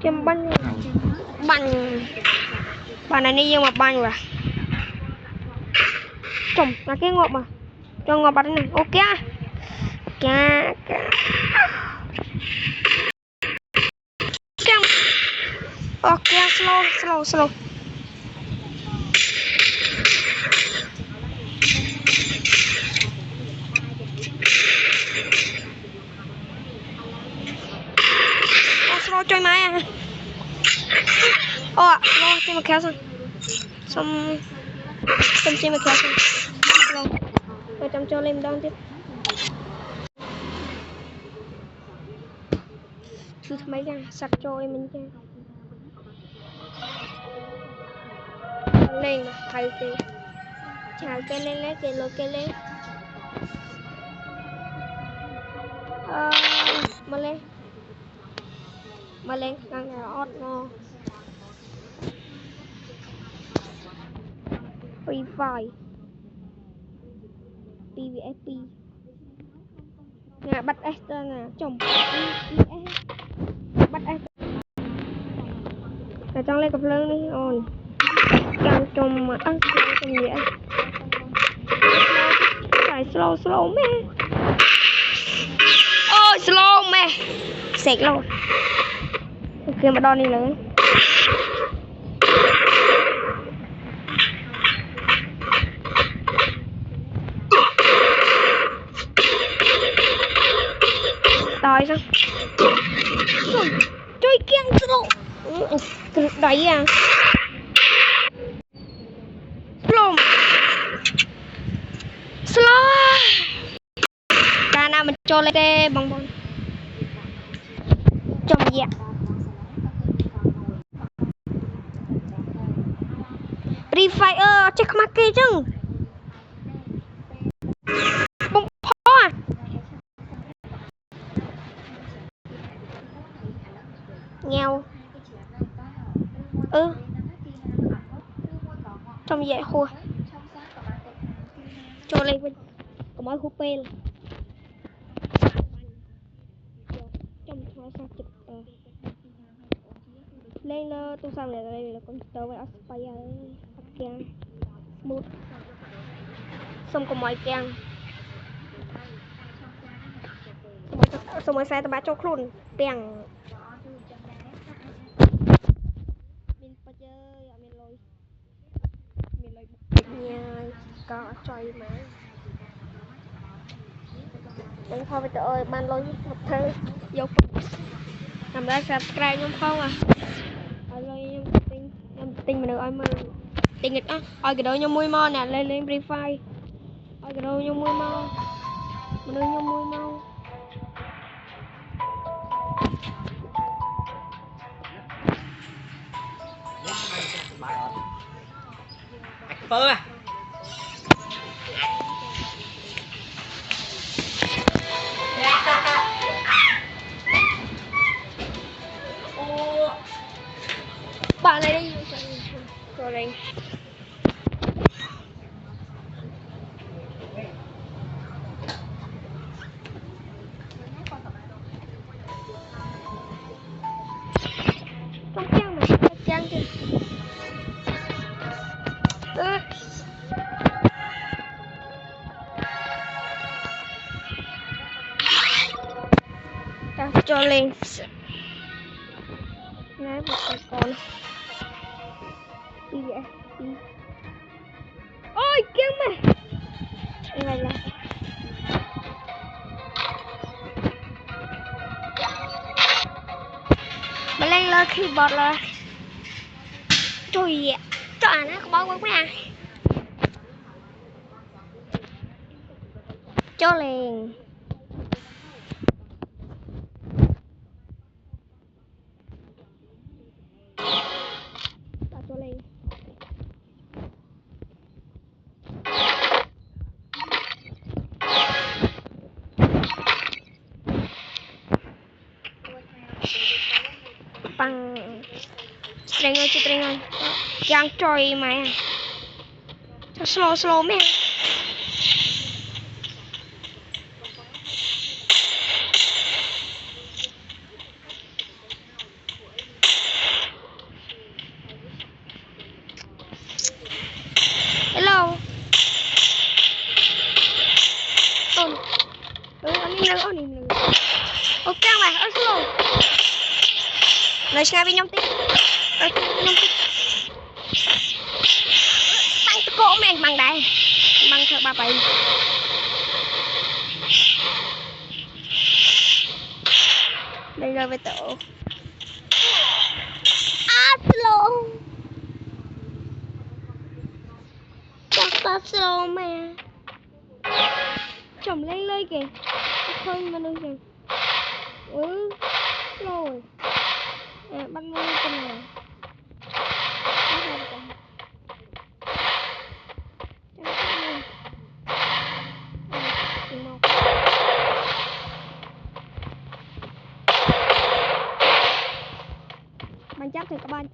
Kem banh banh này nhưng mà banh rồi chồng là cái ngọt mà cho ngọt banh này ok kem ok slow chơi máy à slow chơi mà kéo xong chơi mà kéo slow rồi trong cho lên down tiếp thứ mấy ra sạc cho em mình chơi lên thầy thì chào cái lên lấy cái lô cái lên mà lên đang là hot no Free Fire PVSP nè bắt Esther nè chồng bắt Esther là trong lên cặp lưng đi ồn càng chồng mà ăn chồng vậy phải slow mẹ ôi slow mẹ sẹt luôn kia mà đo đi nữa đòi sao chơi kiêng slow đẩy à slow cả nào mình cho lên cái bong bong trồng dẹt Free Fire check mark chứ bông phó à nghèo trong dạy khua cho lên bên có mỗi khu pel trong thôi sao chụp lên tôi sang này đây là computer với Aspire ok một xong có mọi keng xong rồi xe tao bắt cho khuôn tiền mình phải chơi mình lôi nhà có chơi mà đừng thôi bây giờ ban lôi một thứ vô làm ra subscribe nhóm không à lôi em tin mình được ơi mà tin nghịch á ôi cái đó nhóm mui mo nè lên Free Fire ôi cái đó nhóm mui mo mình đưa nhóm mui mo Phơ à bạn này đi rồi đây trong trang này trang kìa cho lên nãy một con ôi kiếm mày này là mà lên khi bọt là trời trời nó có bó quá nè cho liền cho lên bằng string ơi giang trôi mày cho slow mẹ slow lấy ngay với nhau tiếp bắn cái cỗ mày bằng đây bằng thợ bà bảy đây rồi với tổ slow chắc là slow mà chồng lên kìa không mà đừng kìa rồi bắt luôn con này bạn chắc thì các bạn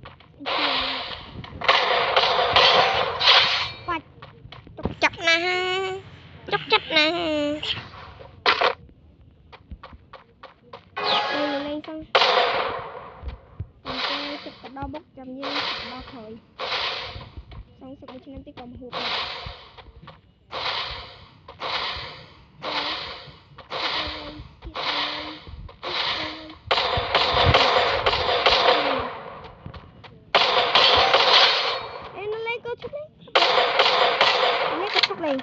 chọc chặt nè chọc chặt nè đây lên xong chụp cái đo bốc chầm như đo khởi xong sụp cho nên tí còn hụt nó lấy cơ chút đấy lấy cái thóc này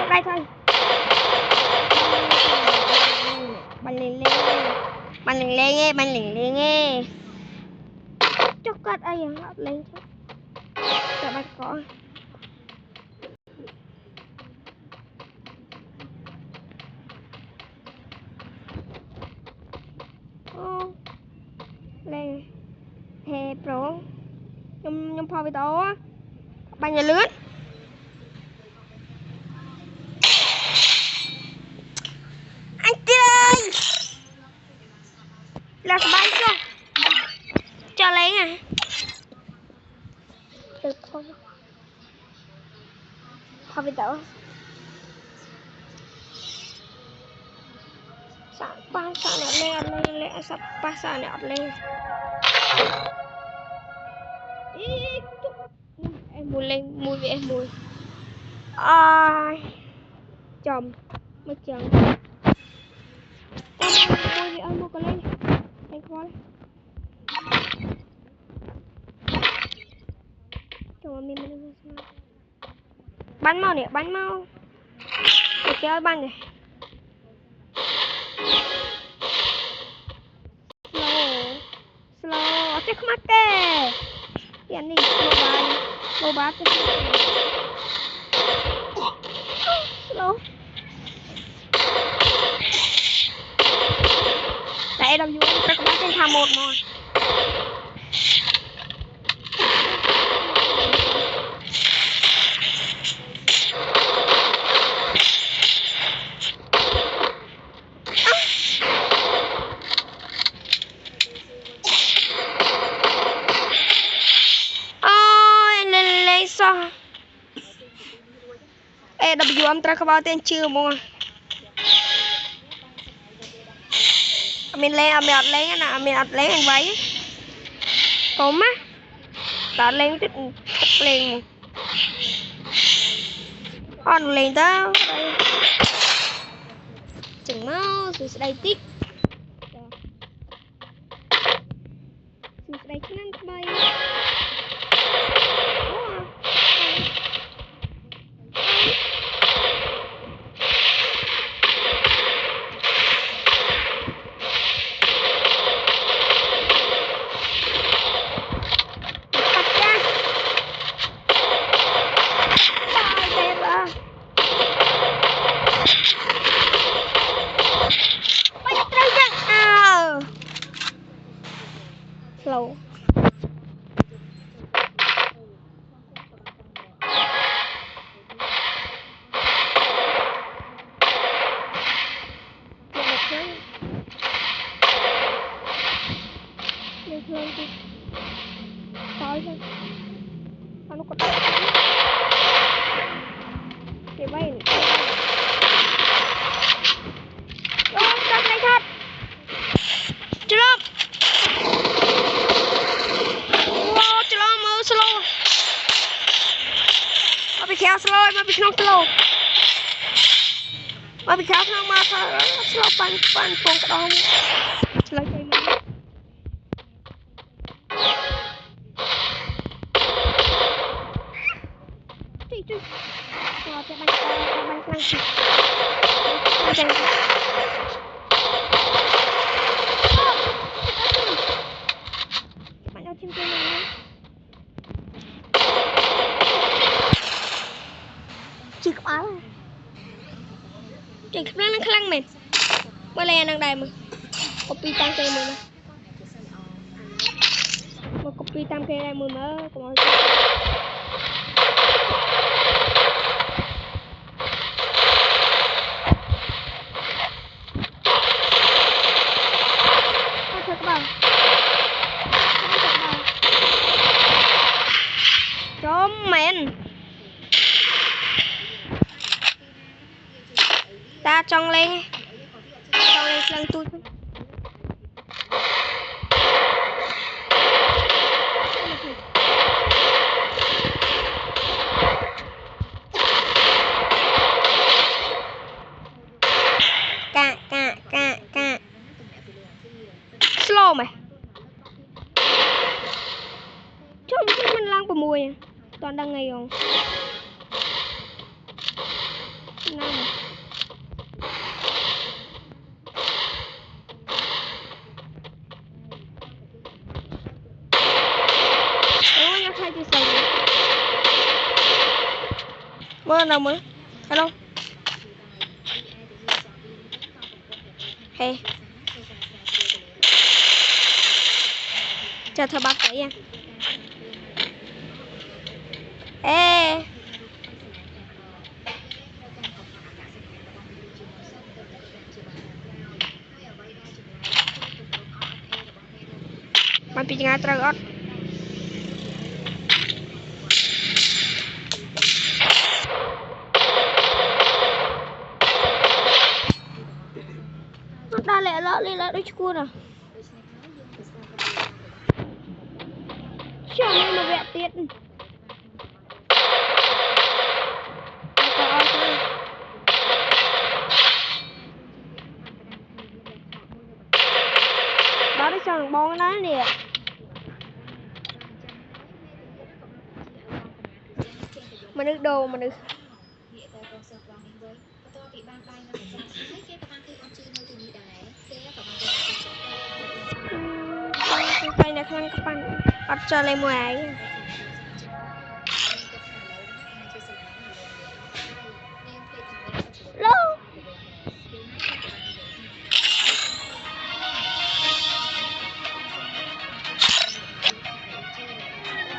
đây thôi bắn lên nghe chốc cắt ai ngọt lên chứ cả bạch cỏ lên hè pro nhung pha với đó bánh nhà lướt anh chơi là bánh chưa cho lấy à được không pha với đó pasal nak asap pasal nak lên itu mulai mui chồng mất chồng mui ăn một cái lên anh coi chồng mình bánh mau nè bánh mau để chơi bánh này slow cek make ya nih mau banget slow tại đâu vui ta có bán tham một mà W âm tra bao tên chưa mua mình lên mình lấy cái nào mình lấy anh váy cốm á đã lên chút lên con lên tao chừng máu rồi đây tích rồi đây cái năng bay slow tối thôi nó có cái bay Trong này thật. Chưa lắm. Wow, chưa lắm mơ slow. Mà bị khéo slow, mà bị không slow. Mà bị khéo không mà slow pan phong cái đó. Slow chơi mà. Truy. Rồi cái bánh căng chị. Bạn đâu chim kia này. Chị có áo à? Chị có nó khăn mình. Mới lên đang đầy mà. Copy tam cây mình. Mà copy tam cây đây mình mới có mọi người. Mền ta trong lên lần tôi cạ slow mày trông mình lang của mùi toàn đang ngày không nào ôi nhắc hai chị sầu mơ nào mới hello hey chờ thơ bác vậy nha êมันเป็นยังไงตระกัดได้แล้วด้วยชูน่ะเชื่อไหมมาแวะเตี้ยนđó đi chọn bóng đó nè mà nước đồ mà nước tay là khăn các bạn bắt cho lên ngoài lô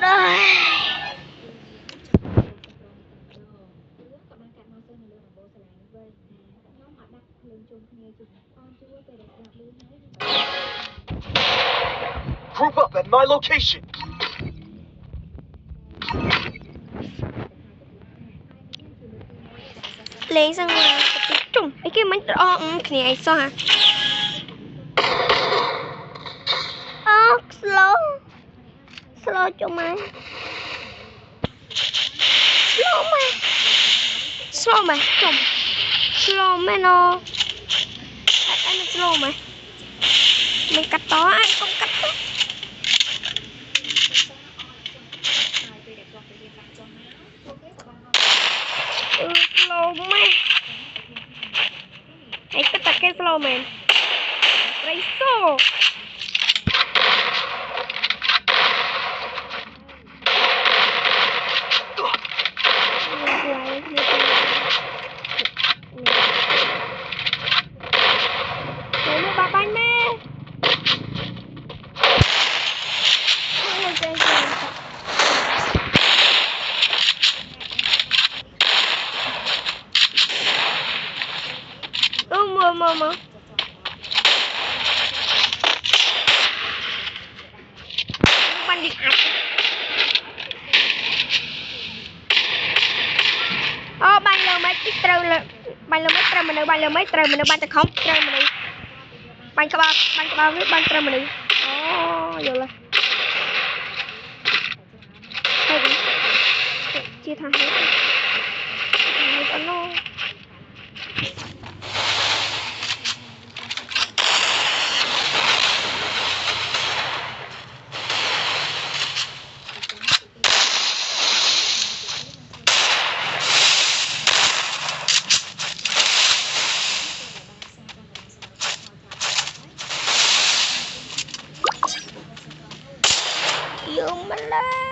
đây Group up at my location. lên sang trùng cái máy cái này sao hả slow cho máy slow mày trùng slow mày nó anh slow mày mình cắt đó anh không cắt đó. Slow mày hãy cắt cái slow mày đây số mama banding oh bang lo mai trừ បាញ់លើមិនត្រូវមនុស្សបាញ់លើមិនត្រូវមនុស្សបាញ់តែខំត្រូវមនុស្សបាញ់ក្បាលវាបាញ់ត្រូវមនុស្សអូយល់ហើយជាថាហេតុអត់ណូយើងមិនឡើយ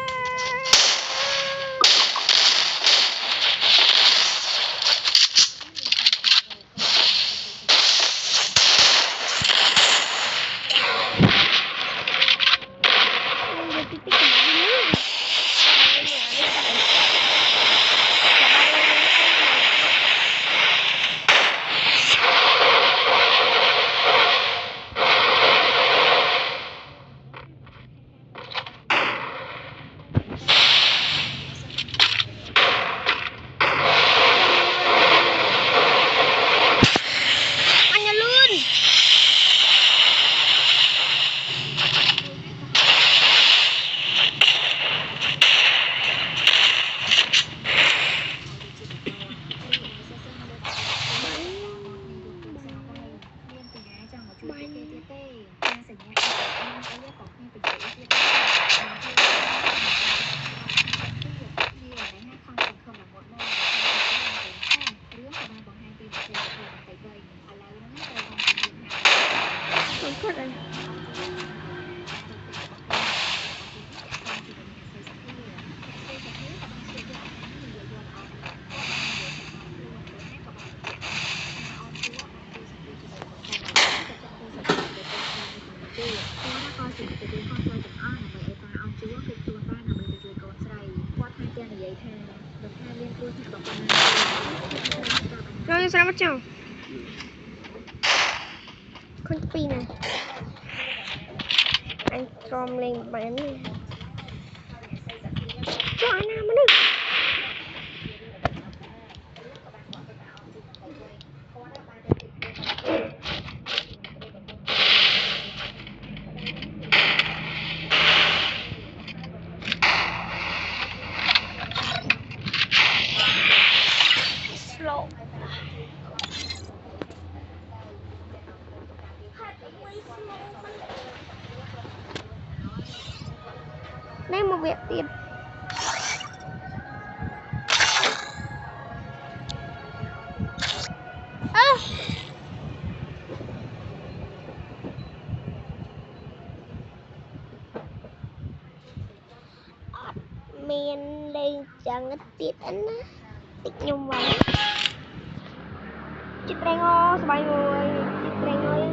rồi sao bắt chồng con pin này anh com lên bán cho anh nào mà được slow đây một việc tiền miền đây chẳng tiết anh á tiết nhung vậy chị đang ngô sao bay người chị đang ngồi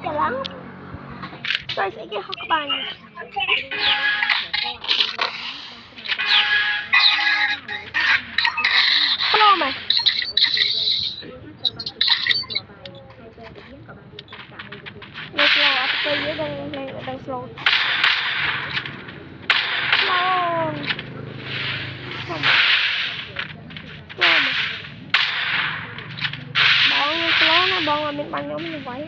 chả lắm rồi sẽ cái học bài hello mày đây slow ở tôi dưới đang slow slow không slow nó bong là mình bằng nhau như vậy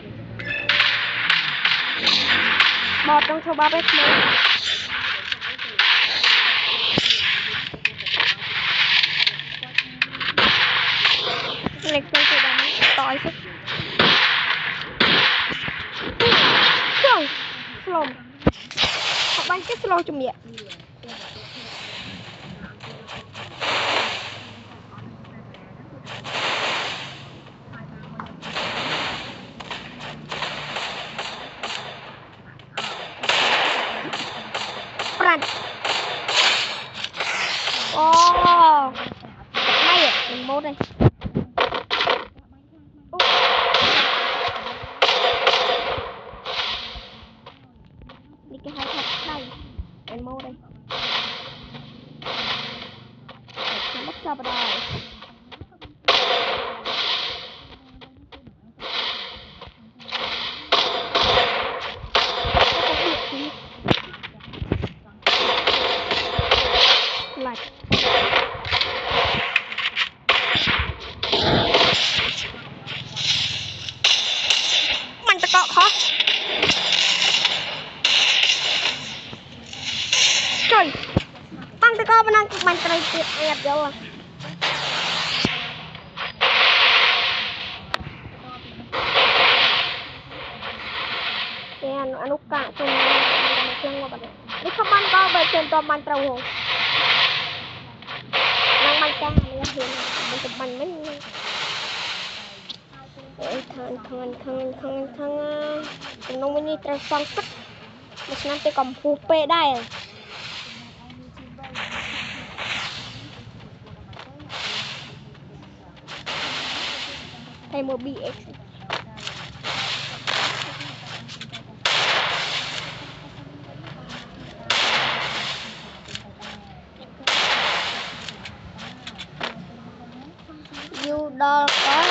bọt trong số 3 bếp này lịch tôi từ đó tỏi sức slow họ bán cái slow chùm vậy oh đây à mình mua đây đi cái hai thật đây mình mua đây nó bắt ra vào đây lại ẹt vô à anh út cả trên chân qua bạn đi không ăn có về trên to ban trâu hồn năng ban ca mình hiện mình chụp bánh mấy thằng nông mình đi treo phong sắc một năm tôi còn phù pê đây hay một BX yêu đo có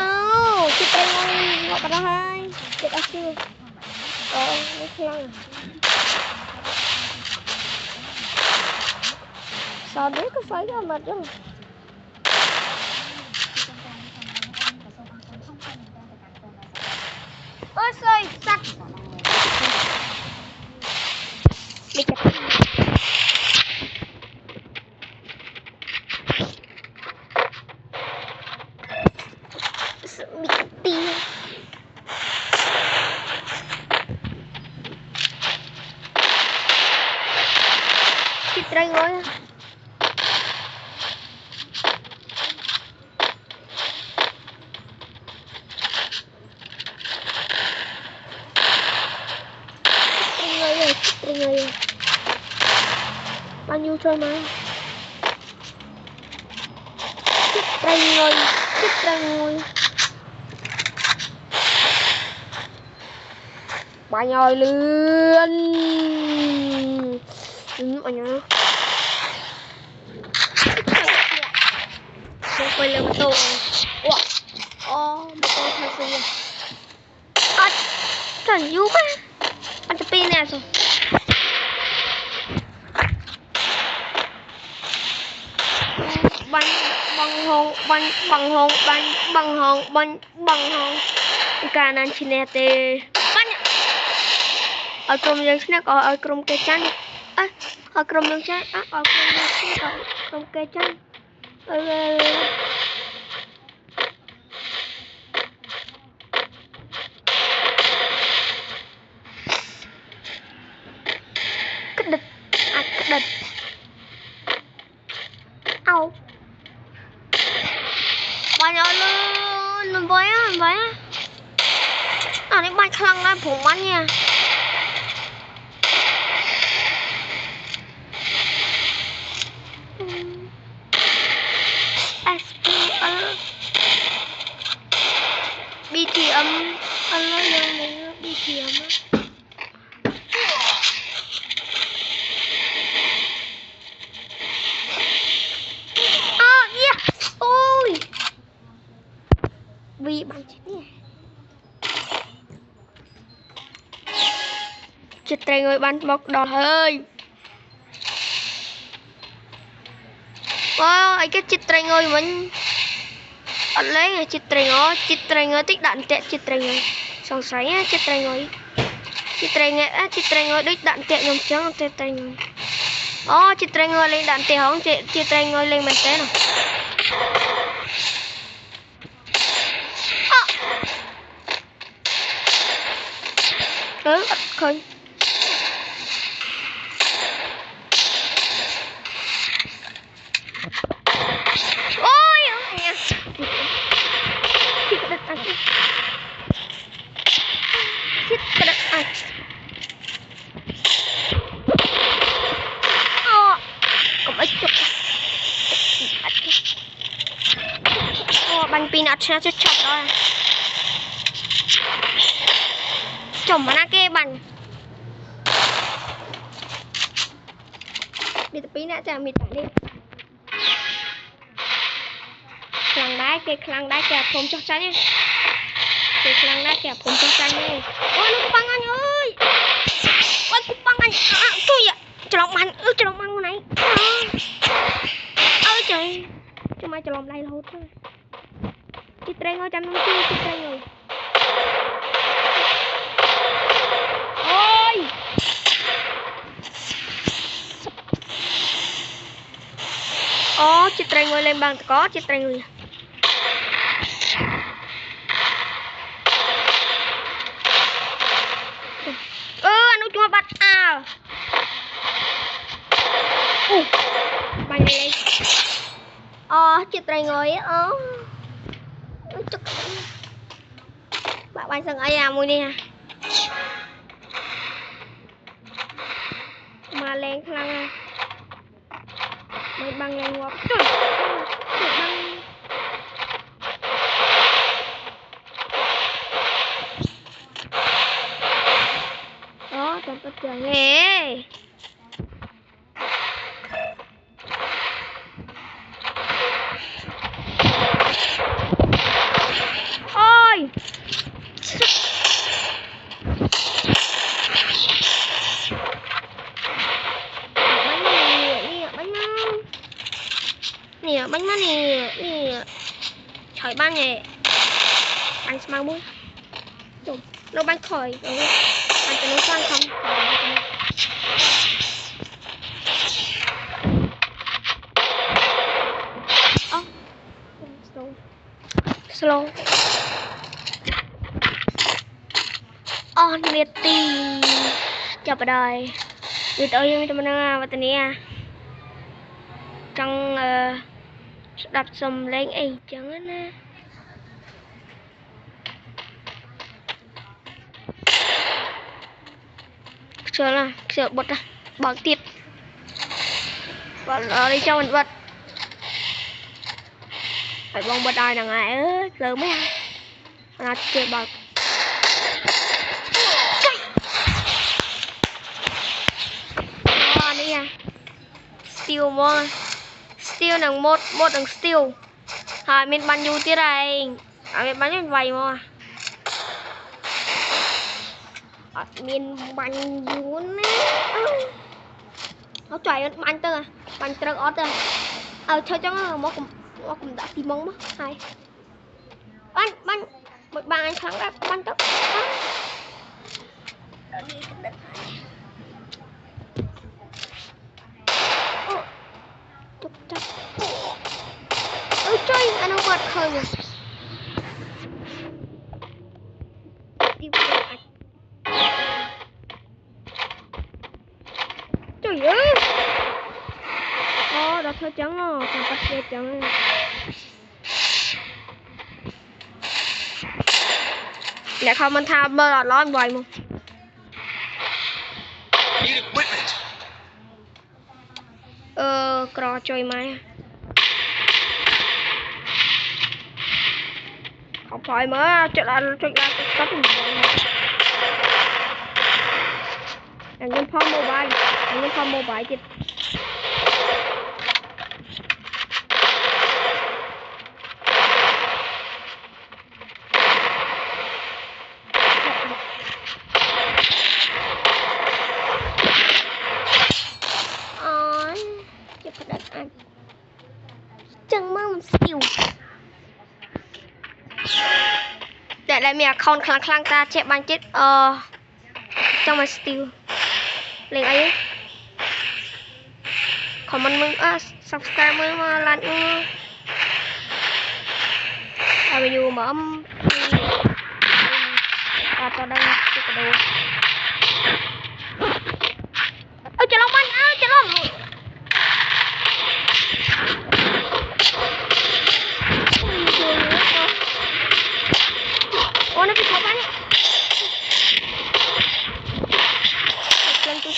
oh chị tay ngon ngọt vào hai chị đã chưa nó khăn sao đấy có phải ra mà chứ ôi trời sạch bị chặt bị tiền chị trai ngồi bao nhiêu chơi mà chích trai ngồi bao nhiêu lươn anh nhá không phải là một tô wow một tô thật sự trời giúp á anh chụp pin nè rồi bằng hồng kanan chinete banyak ở trong yang snack ở trong cây chanh ở trong yang chanh ở trong cây chanh cái địch ao bao nhiêu luôn với á đấy bay khăng lên phủ bắn nha BTM anh nói rằng mình BTM ôi vì bằng chết nè chết trai người bắn bọc đỏ hơi ấy cái chết trai người mình anh lấy chết trai người tích đạn tệ chết trai người xong xoáy á chết trai người đích đạn tệ nhom trắng chết trai người chết trai người lên đạn tệ không chết trai người lên mình té nào khơi ôi nha bánh pin ắt cho chọc đó chồng mà na kê bánh đi tập pin đã chàng mịt đi khlang đá kẹp phồng cho chắn nha khlang đá kẹp phồng cho chắn nha ôi nó băng anh ơi ôi băng anh tôi ạ chờ lòng băng này ôi trời cho mai chờ lòng lại hốt thôi chị trai ngồi chăm chị trai ngồi ôi Ô chị trai ngồi lên bàn có chị trai người anh út cuma bắt à bay lên chị trai ngồi bạn bay sang ai mùi nè mà lên khăn mới băng lên ngọc trời băng đó trong tất cả nghe ôi bánh nó nè trời ban nè anh mang bún nó bánh khỏi anh cho nó sang không slow on liệt tì chào bà đời đi tới cho mình và tình nha trong đập sầm lên ấy chẳng á chờ là chờ bật ra bỏ tiếp và đi cho mình bật phải bông bật ai là ngại giờ mới ăn là chơi bật đi nha steel more steel đằng một đằng steel mình bắn dù tiết này mình bắn như vậy mà mình bắn dù nó chạy bắn tơ à bắn trật ót à chơi cho nó cũng đã tìm mong mất hay bắn một bạn anh thắng ra bắn tốc chơi anh không bật khơi rồi trời ơi đã thôi trắng rồi còn bắt xe trắng này để không mình tham bơ là lo vài mà cò chơi máy không phải mới chuyện là có tình anh nhân phong mobile chị chẳng mong xỉu để lại mẹ con khăng ta chạy băng chết trong mà steel lên ấy comment mình subscribe mới mà lan bây giờ mở âm và tao đang chụp đồ chờ lòng bánh chờ lòng nó bị khó bắn lên tôi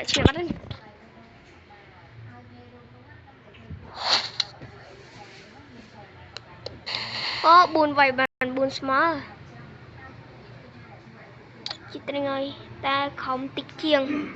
chị bắt lên buồn vậy bạn buồn smart chị tên ơi ta không tích chiêng